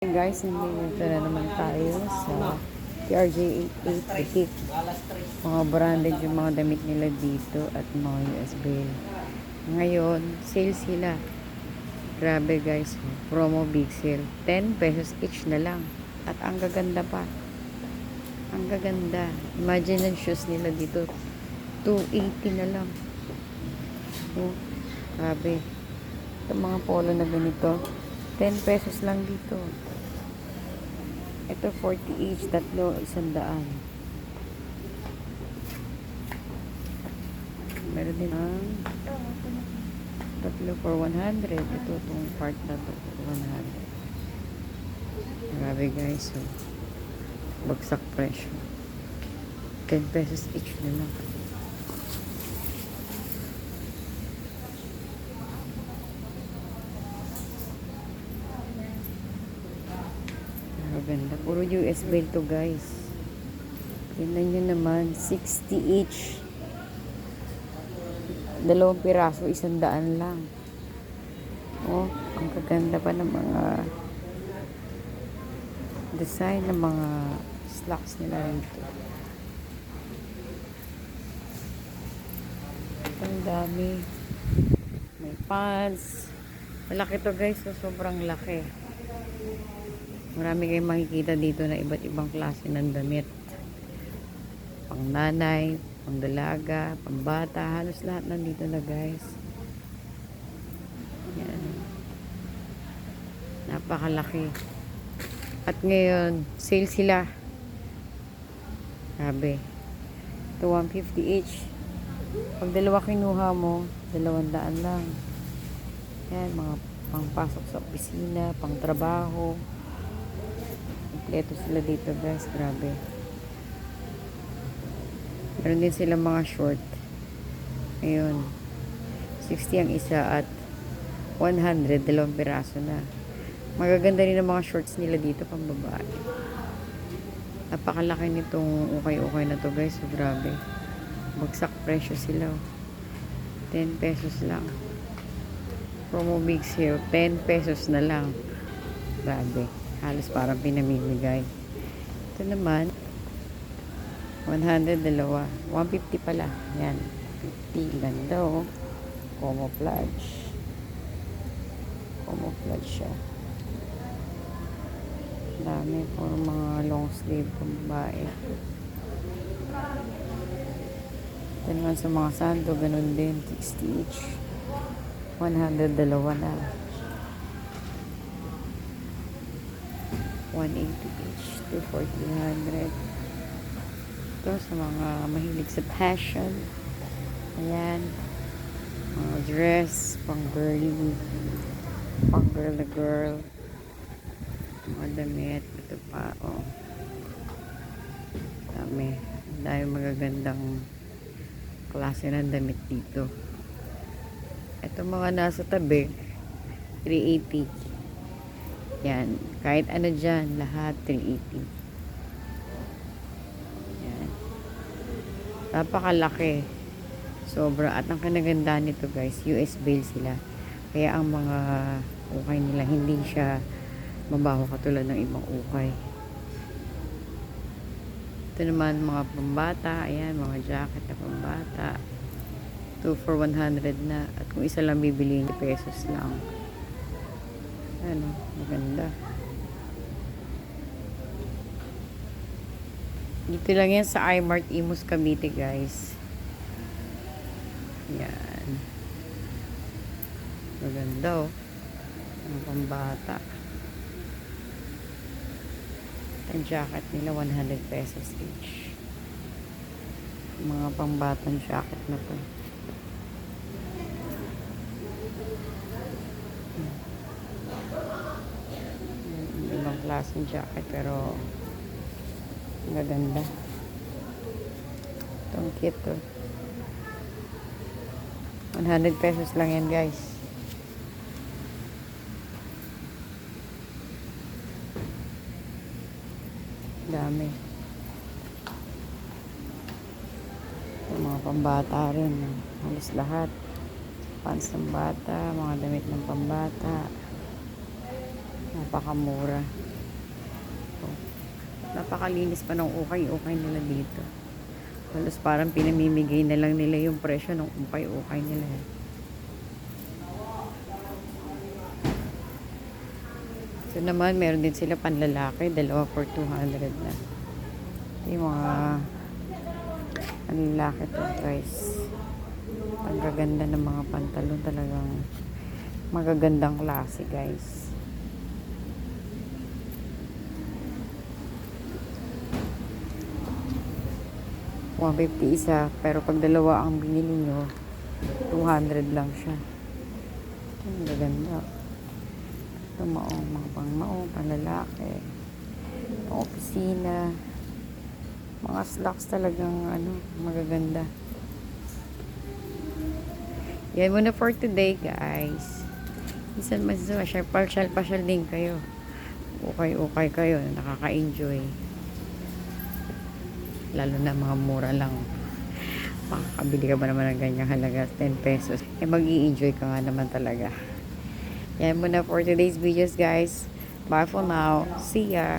Hey guys, nandito na naman tayo sa TRJ 88 Boutique. Mga branded yung mga damit nila dito at mga US Bail. Ngayon, sale sila. Grabe guys, promo big sale. 10 pesos each na lang. At ang gaganda pa. Ang gaganda. Imagine ang shoes nila dito. 280 na lang. Oh, grabe. Itong mga polo na ganito, 10 pesos lang dito. Ito 40 each, tatlo, 100. Meron din ang tatlo for 100. Ito itong part na to for 100. Grabe guys, so bagsak presyo. 10 pesos each na lang. Ganda. Puro US Bail to guys. Tingnan nyo naman. 60 each. 2 piraso, 100 lang. Oh, ang kaganda pa ng mga design ng mga slacks nila rito. Ang dami. May pants. Malaki to guys. So, sobrang laki. Marami kayong makikita dito na iba't ibang klase ng damit. Pang nanay, pang dalaga, pang bata, halos lahat nandito na guys. Yan. Napakalaki. At ngayon, sale sila. Grabe. Ito 150 each. Pag dalawa kinuha mo, 200 lang. Yan, mga pangpasok sa opisina, pang trabaho. Ito sila dito guys, grabe. Meron din sila mga short. Ayun. 60 ang isa at 100, 2 piraso na. Magaganda rin ang mga shorts nila dito pang babae. Napakalaki nitong ukay-ukay na to guys, so grabe. Bagsak presyo sila. 10 pesos lang. Promo big sale, 10 pesos na lang. Grabe. Halos parang pinamimigay. Ito naman 100 dalawa. 150 pala. Yan. 50. Ganda oh. Camouflage. Camouflage siya. Dami po mga long sleeve pambabae. Ito naman sa mga sando. Ganun din. 60 each. 100 dalawa na. 180 each to 400. Ito sa mga mahilig sa fashion. Ayan. Mga dress, pang girly, pang girl na girl. Mga damit. Ito pa, oh. Dami. Dami magagandang klase ng damit dito. Ito mga nasa tabi, 380. Yan. Kahit ano dyan, lahat 380. Yan. Napakalaki. Sobra. At ang kanagandaan nito guys, US Bail sila. Kaya ang mga ukay nila, hindi siya mabaho katulad ng ibang ukay. Ito naman mga pambata. Ayan, mga jacket na pambata. 2 for 100 na. At kung isa lang bibili, pesos lang. Ano, maganda. Dito lang yan sa iMart Imus Cavite guys. Yan. Maganda oh. Ang pambata. Ang jacket nila 100 pesos each. Mga pambatang jacket na to. Ibang klaseng jacket pero maganda. Itong kit to. 100 pesos lang yan guys. Dami. Yung mga pambata rin. Halos lahat. Pants ng bata, mga damit ng pambata. Napakamura. ko. Napakalinis pa ng ukay-ukay nila dito. Halos parang pinamimigay na lang nila yung presyo ng ukay-ukay nila. So naman, meron din sila panlalaki. Dalawa for 200 na. Ito yung mga panlalaki to guys. Ang gaganda ng mga pantalon. Talagang magagandang klase guys. $150 isa, pero pag dalawa ang binili nyo, 200 lang siya. Ang gaganda. Ito mga pang-maong, panlalaki, pang opisina, mga slacks talagang magaganda. Yan muna for today guys. Minsan pasyal din kayo. Okay kayo, nakaka-enjoy. Lalo na mga mura lang. Makakabili ka ba naman ng ganyang halaga, 10 pesos. Mag-i-enjoy ka nga naman talaga. Yan muna for today's videos guys. Bye for now. See ya.